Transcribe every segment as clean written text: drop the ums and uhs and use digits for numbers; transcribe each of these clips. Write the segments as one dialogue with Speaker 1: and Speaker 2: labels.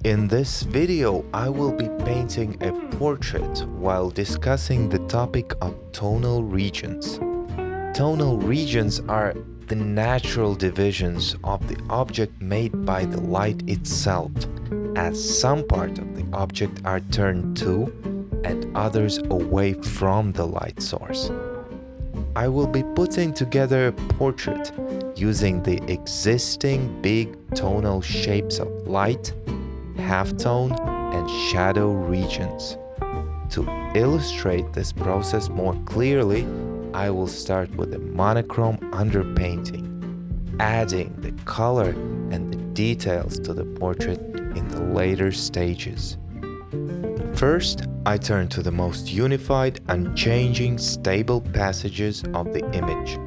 Speaker 1: In this video, I will be painting a portrait while discussing the topic of tonal regions. Tonal regions are the natural divisions of the object made by the light itself, as some part of the object are turned to and others away from the light source. I will be putting together a portrait using the existing big tonal shapes of light, halftone, and shadow regions. To illustrate this process more clearly, I will start with a monochrome underpainting, adding the color and the details to the portrait in the later stages. First, I turn to the most unified, unchanging, stable passages of the image.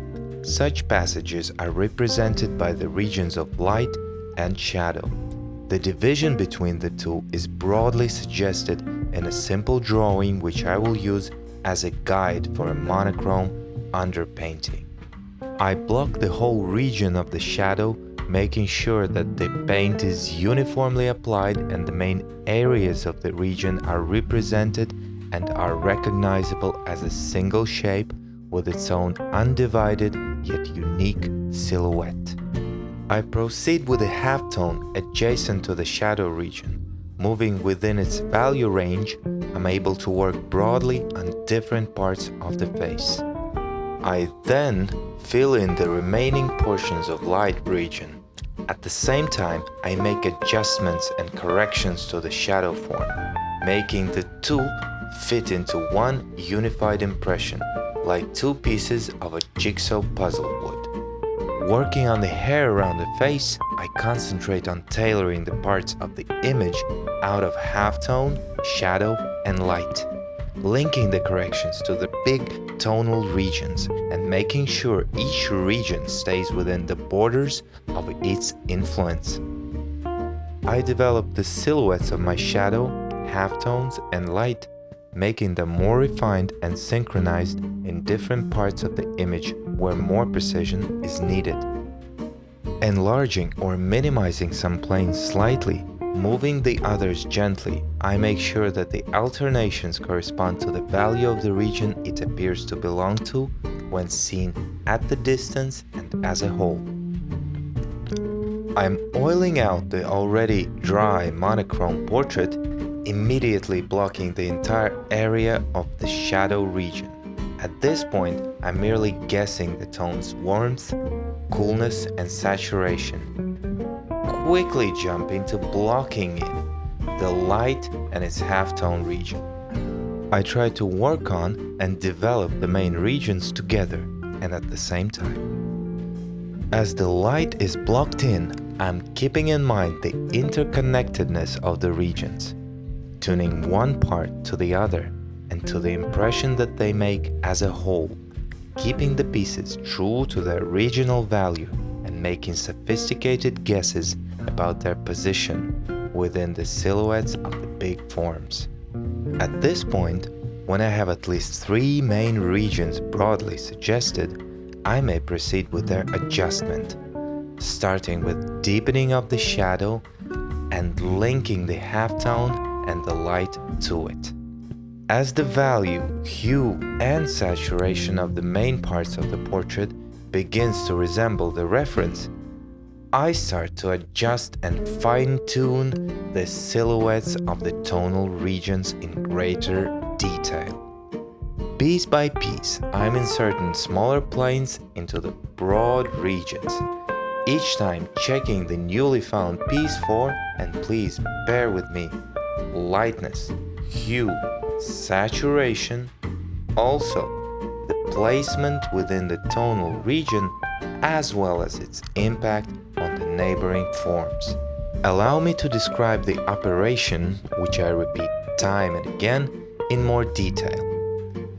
Speaker 1: Such passages are represented by the regions of light and shadow. The division between the two is broadly suggested in a simple drawing which I will use as a guide for a monochrome underpainting. I block the whole region of the shadow, making sure that the paint is uniformly applied and the main areas of the region are represented and are recognizable as a single shape with its own undivided yet unique silhouette. I proceed with a halftone adjacent to the shadow region. Moving within its value range, I'm able to work broadly on different parts of the face. I then fill in the remaining portions of light region. At the same time, I make adjustments and corrections to the shadow form, making the two fit into one unified impression, like two pieces of a jigsaw puzzle would. Working on the hair around the face, I concentrate on tailoring the parts of the image out of halftone, shadow, and light, linking the corrections to the big tonal regions and making sure each region stays within the borders of its influence. I develop the silhouettes of my shadow, halftones, and light, making them more refined and synchronized in different parts of the image where more precision is needed. Enlarging or minimizing some planes slightly, moving the others gently, I make sure that the alternations correspond to the value of the region it appears to belong to when seen at the distance and as a whole. I'm oiling out the already dry monochrome portrait, immediately blocking the entire area of the shadow region. At this point, I'm merely guessing the tone's warmth, coolness, and saturation. Quickly jumping to blocking in the light and its halftone region. I try to work on and develop the main regions together and at the same time. As the light is blocked in, I'm keeping in mind the interconnectedness of the regions, tuning one part to the other and to the impression that they make as a whole, keeping the pieces true to their regional value and making sophisticated guesses about their position within the silhouettes of the big forms. At this point, when I have at least three main regions broadly suggested, I may proceed with their adjustment, starting with deepening of the shadow and linking the halftone and the light to it. As the value, hue, and saturation of the main parts of the portrait begins to resemble the reference, I start to adjust and fine-tune the silhouettes of the tonal regions in greater detail. Piece by piece, I'm inserting smaller planes into the broad regions, each time checking the newly found piece for, and please bear with me, lightness, hue, saturation, also the placement within the tonal region as well as its impact on the neighboring forms. Allow me to describe the operation, which I repeat time and again, in more detail.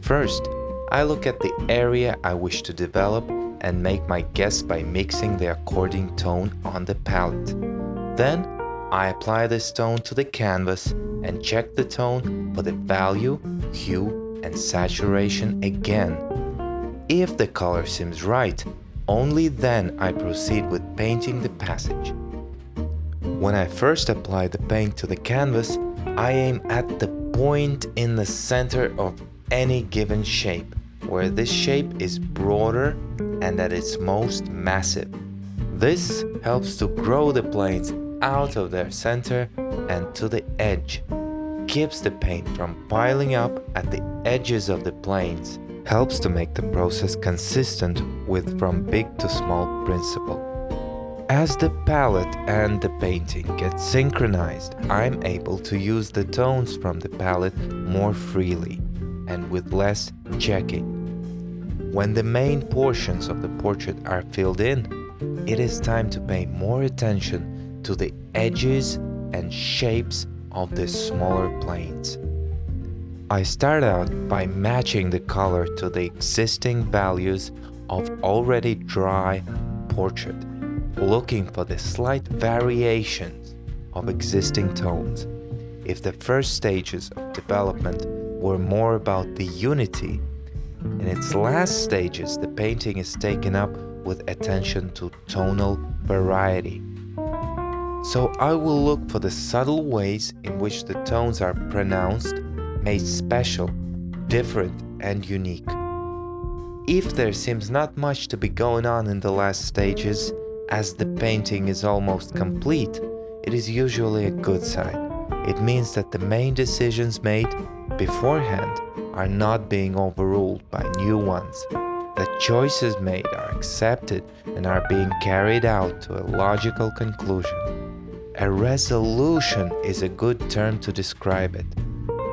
Speaker 1: First, I look at the area I wish to develop and make my guess by mixing the according tone on the palette. Then, I apply this tone to the canvas and check the tone for the value, hue, and saturation again. If the color seems right, only then I proceed with painting the passage. When I first apply the paint to the canvas, I aim at the point in the center of any given shape, where this shape is broader and at its most massive. This helps to grow the planes out of their center and to the edge, keeps the paint from piling up at the edges of the planes, helps to make the process consistent with from big to small principle. As the palette and the painting get synchronized, I'm able to use the tones from the palette more freely and with less checking. When the main portions of the portrait are filled in, it is time to pay more attention to the edges and shapes of the smaller planes. I start out by matching the color to the existing values of already dry portrait, looking for the slight variations of existing tones. If the first stages of development were more about the unity, in its last stages the painting is taken up with attention to tonal variety. So I will look for the subtle ways in which the tones are pronounced, made special, different, and unique. If there seems not much to be going on in the last stages, as the painting is almost complete, it is usually a good sign. It means that the main decisions made beforehand are not being overruled by new ones. The choices made are accepted and are being carried out to a logical conclusion. A resolution is a good term to describe it.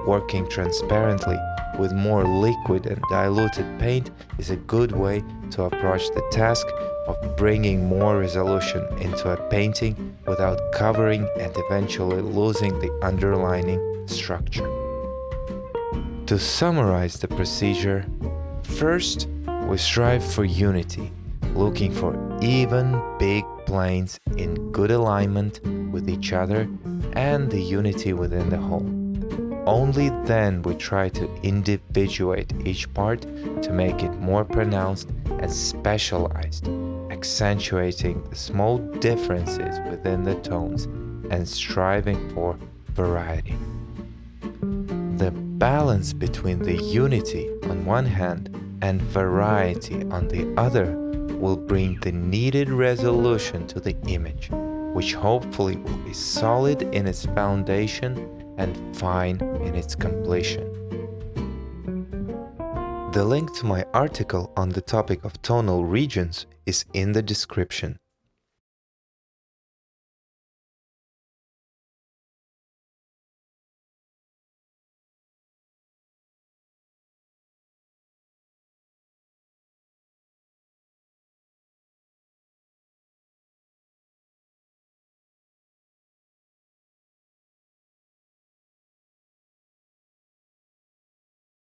Speaker 1: Working transparently with more liquid and diluted paint is a good way to approach the task of bringing more resolution into a painting without covering and eventually losing the underlying structure. To summarize the procedure, first, we strive for unity, looking for even big planes in good alignment with each other and the unity within the whole. Only then we try to individuate each part to make it more pronounced and specialized, accentuating the small differences within the tones and striving for variety. The balance between the unity on one hand and variety on the other will bring the needed resolution to the image, which hopefully will be solid in its foundation and fine in its completion. The link to my article on the topic of tonal regions is in the description.